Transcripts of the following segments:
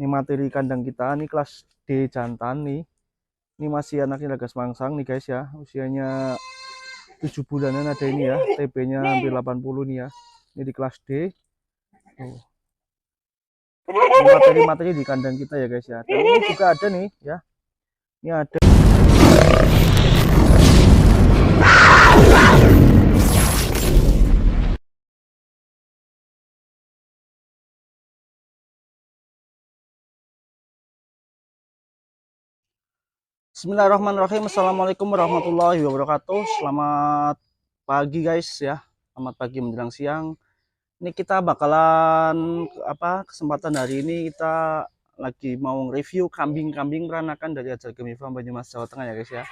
Ini materi kandang kita, ini kelas D jantan nih. Ini masih anaknya Lagas Mangsang nih guys ya. Usianya 7 bulanan ada ini ya. TB-nya hampir 80 nih ya. Ini di kelas D. Tuh. Ini materi-materi di kandang kita ya guys ya. Dan ini juga ada nih ya. Ini ada. Bismillahirrahmanirrahim. Assalamualaikum warahmatullahi wabarakatuh. Selamat pagi guys ya. Selamat pagi menjelang siang. Ini kita bakalan kesempatan hari ini kita lagi mau review kambing-kambing peranakan dari Ajar Gemi Farm Banyumas Jawa Tengah ya guys ya.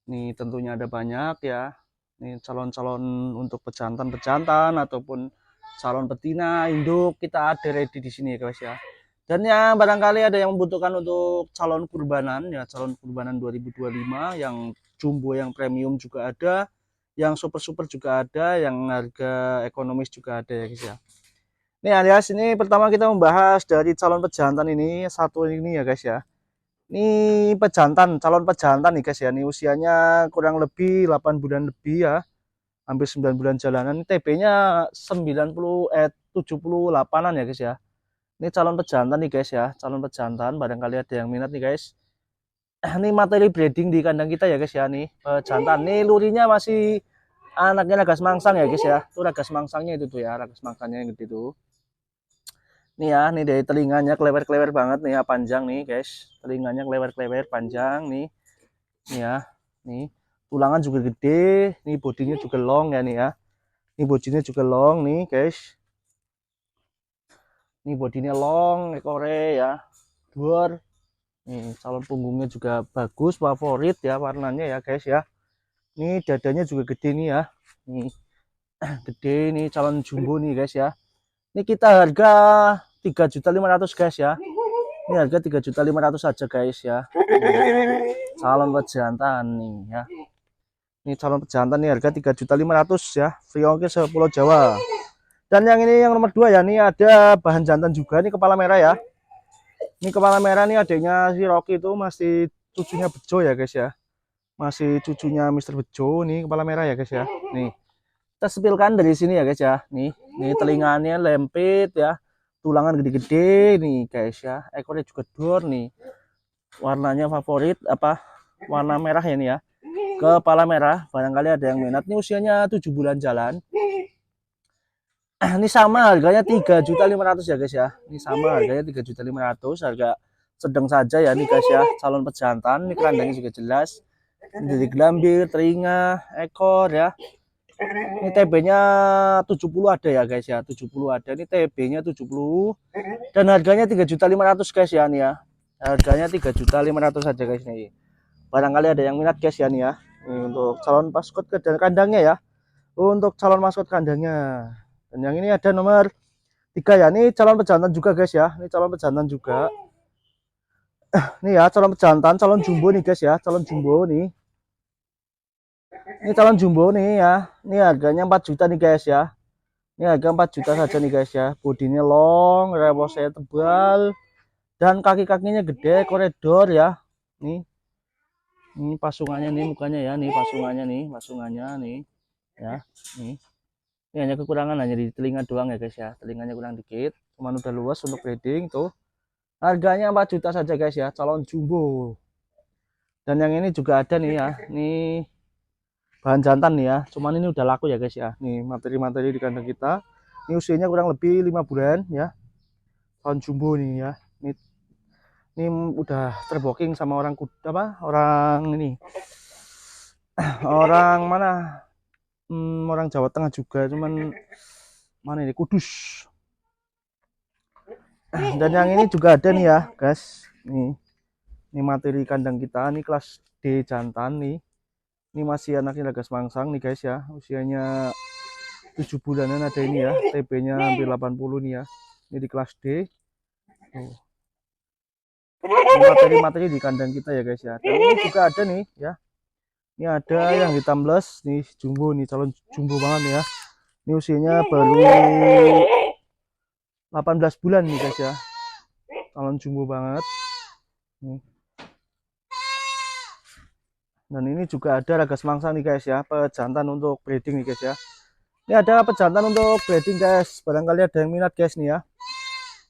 Ini tentunya ada banyak ya. Ini calon-calon untuk pejantan-pejantan ataupun calon betina, induk kita ada ready di sini ya guys ya. Dan ya barangkali ada yang membutuhkan untuk calon kurbanan ya, calon kurbanan 2025 yang jumbo yang premium juga ada, yang super juga ada, yang harga ekonomis juga ada ya guys ya. Nih alias ini pertama kita membahas dari calon pejantan ini satu ini ya guys ya. Ini pejantan, calon pejantan nih guys ya. Ini usianya kurang lebih 8 bulan lebih ya. Hampir 9 bulan jalanan. TB-nya 78-an ya guys ya. Ini calon pejantan nih guys ya, calon pejantan. Barangkali ada yang minat nih guys. Ini materi breeding di kandang kita ya guys ya, nih pejantan. Nih lurinya masih anaknya Lagas Mangsang ya guys ya. Tuh Lagas Mangsangnya itu tuh ya, Lagas Mangsangnya yang gede tuh. Nih ya, nih dari telinganya klewer-klewer banget nih ya, panjang nih guys. Telinganya klewer-klewer panjang nih. Nih ya, nih tulangan juga gede, nih bodinya juga long ya nih ya. Ini bodinya juga long nih guys. Ini bodinya long, ekornya ya, dua. Nih calon punggungnya juga bagus, favorit ya warnanya ya guys ya. Ini dadanya juga gede nih ya. Nih gede nih calon jumbo nih guys ya. Ini kita harga 3.500.000 guys ya. Ini harga 3.500.000 saja guys ya. Nih, calon pejantan nih ya. Ini calon pejantan nih harga 3.500.000 ya. Free ongkir sepulau Jawa. Dan yang ini yang nomor 2 ya, ini ada bahan jantan juga nih, kepala merah ya. Ini kepala merah nih adanya si Rocky itu masih cucunya Bejo ya guys ya. Masih cucunya Mister Bejo nih, kepala merah ya guys ya. Nih. Kita sepilkan dari sini ya guys ya. Nih telinganya lempit ya. Tulangan gede-gede nih guys ya. Ekornya juga dor nih. Warnanya favorit warna merah ya nih ya. Kepala merah, barangkali ada yang minat. Ini usianya 7 bulan jalan. Ini sama harganya 3.500.000 ya guys ya. Ini sama harganya 3.500.000, harga sedang saja ya nih guys ya. Calon pejantan, ini kandangnya juga jelas. Ini dari gelambir, telinga, ekor ya. Ini TB-nya 70 ada ya guys ya, 70 ada. Ini TB-nya 70 dan harganya 3.500.000 guys ya nih ya. Harganya 3.500.000 saja guys nih. Barangkali ada yang minat guys ya nih ya. Ini untuk calon maskot dan kandangnya ya. Untuk calon maskot kandangnya. Dan yang ini ada nomor 3 ya. Ini calon pejantan juga guys ya. Ini calon pejantan juga. Nih ya, calon pejantan, calon jumbo nih guys ya. Calon jumbo nih. Ini calon jumbo nih ya. Ini harganya 4 juta nih guys ya. Ini harga 4 juta saja nih guys ya. Bodinya long, rebosnya tebal, dan kaki-kakinya gede, koridor ya. Nih. Ini pasungannya nih mukanya ya, nih pasungannya nih. Ya, nih. Ini hanya kekurangan hanya di telinga doang ya guys ya. Telinganya kurang dikit. Cuman udah luas untuk breeding tuh. Harganya 4 juta saja guys ya, calon jumbo. Dan yang ini juga ada nih ya. Nih bahan jantan nih ya, cuman ini udah laku ya guys ya. Nih materi-materi di kandang kita, ini usianya kurang lebih 5 bulan ya, tahun jumbo nih ya. Ini udah terboking sama orang orang ini orang mana, orang Jawa Tengah juga, cuman mana ini, Kudus. Dan yang ini juga ada nih ya guys. Ini materi kandang kita, ini kelas D jantan nih. Ini masih anaknya Lagas Mangsang nih guys ya. Usianya 7 bulanan ada ini ya. TB-nya hampir 80 nih ya. Ini di kelas D. Tuh. Ini materi-materi di kandang kita ya guys ya. Dan ini juga ada nih ya. Ini ada yang hitam les nih, jumbo nih, calon jumbo banget nih ya. Ini usianya baru 18 bulan nih guys ya. calon jumbo banget nih. Dan ini juga ada raga semangsa nih guys ya, pejantan untuk breeding nih guys ya. Ini ada pejantan untuk breeding guys, barangkali ada yang minat guys nih ya.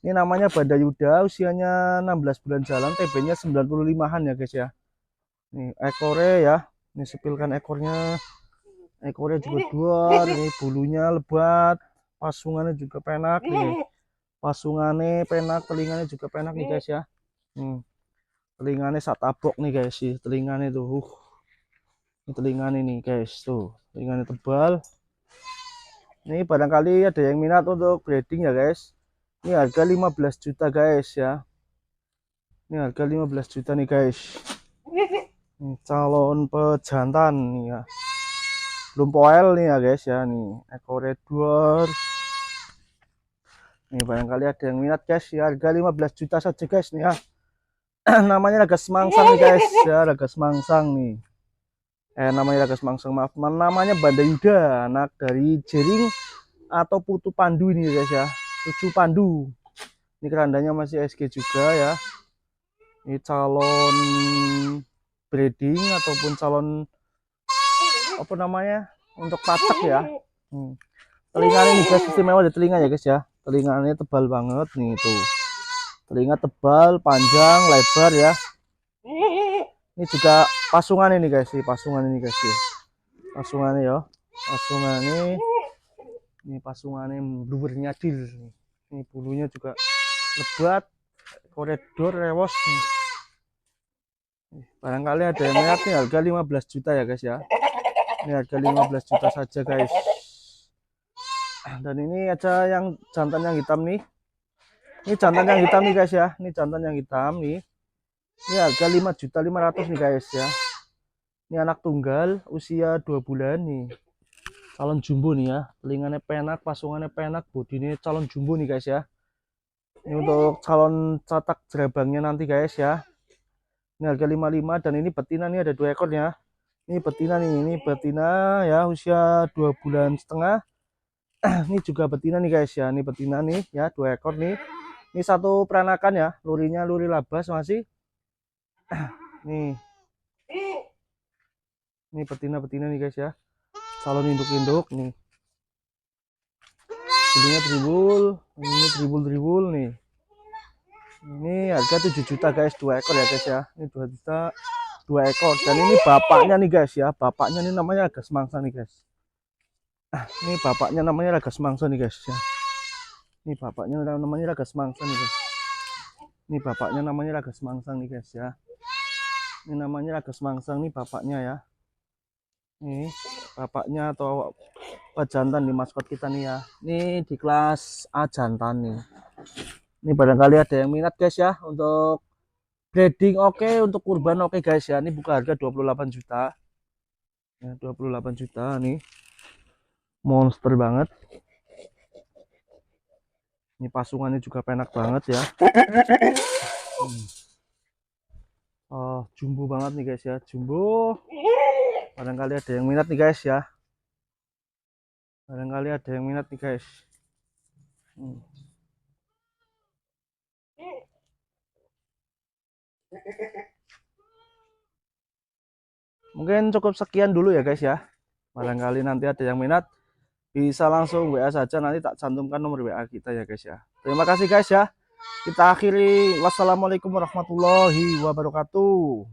Ini namanya Banda Yuda, usianya 16 bulan jalan, TB-nya 95-an ya guys ya. Nih ekornya ya, ini sepilkan ekornya. Ekornya juga dua, ini bulunya lebat, pasungannya juga penak nih. Pasungannya penak, telinganya juga penak nih guys ya. Telinganya satabok nih guys sih, telinganya tuh. Ini telinganya nih guys tuh, telinganya tebal. Ini barangkali ada yang minat untuk breeding ya guys. Ini harga 15 juta guys ya. Ini harga 15 juta nih guys. Ini calon pejantan nih ya. Belum poel nih ya guys ya, nih ekornya dua. Nih barangkali ada yang minat guys ya, harga 15 juta saja guys nih ya. Namanya Raga Semangsang nih guys ya, Raga Semangsang nih. Namanya Raga Semangsang, maaf, namanya Banda Yuda, anak dari Jering atau Putu Pandu ini guys ya, Cucu Pandu. Ini kerandanya masih SG juga ya. Ini calon breeding ataupun calon apa namanya untuk pacak ya. Telinganya ini guys istimewa di telinga ya guys ya, telinganya tebal banget nih tuh, telinga tebal, panjang, lebar ya. Ini juga pasungan ini guys, pasungan ini guys ya, pasungannya ya, pasungannya ini, pasungannya lubernya nyadil, ini bulunya juga lebat, koridor rewos nih. Barangkali ada yang minat nih, harga 15 juta ya guys ya. Ini harga 15 juta saja guys. Dan ini aja yang jantan yang hitam nih. Ini jantan yang hitam nih guys ya. Ini jantan yang hitam nih. Ini harga 5.500.000 nih guys ya. Ini anak tunggal usia 2 bulan nih. Calon jumbo nih ya. Telinganya penak, pasungannya penak, bodinya calon jumbo nih guys ya. Ini untuk calon catak jerabangnya nanti guys ya. Ini harga 55, dan ini betina nih ada 2 ekornya. Ini betina nih, ini betina ya usia 2 bulan setengah. Ini juga betina nih guys ya, ini betina nih ya, 2 ekor nih. Ini satu peranakan ya, lurinya luri labas masih. Nih. Ini betina-betina nih guys ya. Calon induk-induk nih. Bulunya tribul, ini tribul-tribul nih. Ini harga 7 juta guys, 2 ekor ya guys ya. Ini 2 juta 2 ekor. Dan ini bapaknya nih guys ya, bapaknya ini namanya Raga Semangsa nih guys. Ini bapaknya namanya Raga Semangsa nih guys ya. Ini bapaknya namanya Raga Semangsa nih guys. Ini bapaknya namanya Raga Semangsang nih guys ya. Ini namanya Raga Semangsang nih bapaknya ya. Ini bapaknya atau pejantan di maskot kita nih ya. Ini di kelas A jantan nih. Ini barangkali ada yang minat guys ya untuk breeding oke, untuk kurban oke guys ya. Ini buka harga 28 juta. Ya, 28 juta nih. Monster banget. Ini pasungannya juga penak banget ya. Oh, jumbo banget nih guys ya, jumbo. Barangkali ada yang minat nih guys ya. Barangkali ada yang minat nih guys. Mungkin cukup sekian dulu ya guys ya. Barangkali nanti ada yang minat, bisa langsung WA saja, nanti tak cantumkan nomor WA kita ya guys ya. Terima kasih guys ya. Kita akhiri. Wassalamualaikum warahmatullahi wabarakatuh.